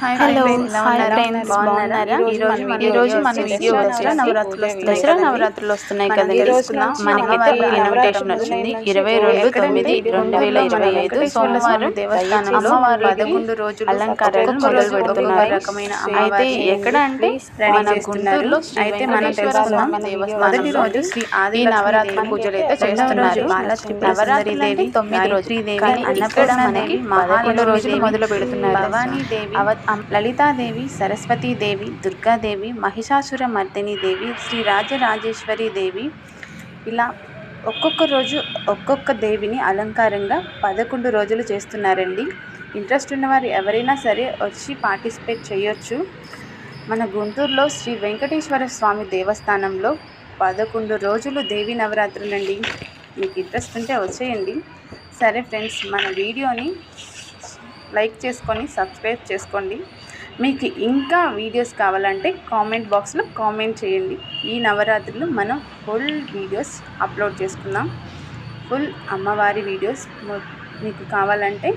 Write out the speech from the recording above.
Hello hi friends, బాగున్నారా? ఈరోజు మన వీడియో దసరా నవరాత్రులు వస్తున్నాయి కదండి. మనకైతే ఇన్విటేషన్ వచ్చింది 22/9/2025 సోమవారం దేవస్థానంలో అమ్మవారికి అలంకారాలు మొదలు పెడుతున్నారు. అయితే ఎక్కడ అంటే మన గుంటూరులో అయితే మనం తెలుసుకున్నాం మొదటి రోజు ఈ నవరాత్రి పూజలు అయితే చేస్తున్నారు. నవరాత్రి దేవి 9 రోజులు, కానీ ఇక్కడ మనకి 11 రోజులు మొదలు పెడుతున్నారు. భవానీదేవి, లలితాదేవి, సరస్వతీదేవి, దుర్గాదేవి, మహిషాసుర మర్దిని దేవి, శ్రీ రాజరాజేశ్వరి దేవి, ఇలా ఒక్కొక్క రోజు ఒక్కొక్క దేవిని అలంకారంగా 11 రోజులు చేస్తున్నారండి. ఇంట్రెస్ట్ ఉన్నవారు ఎవరైనా సరే వచ్చి పార్టిసిపేట్ చేయొచ్చు. మన గుంటూరులో శ్రీ వెంకటేశ్వర స్వామి దేవస్థానంలో 11 రోజులు దేవి నవరాత్రులండి. మీకు ఇంట్రెస్ట్ ఉంటే వచ్చేయండి. సరే ఫ్రెండ్స్, మన వీడియోని లైక్ చేసుకొని సబ్స్క్రైబ్ చేసుకోండి. మీకు ఇంకా వీడియోస్ కావాలంటే కామెంట్ బాక్స్లో కామెంట్ చేయండి. ఈ నవరాత్రులు మనం ఫుల్ వీడియోస్ అప్లోడ్ చేసుకుందాం. ఫుల్ అమ్మవారి వీడియోస్ మీకు కావాలంటే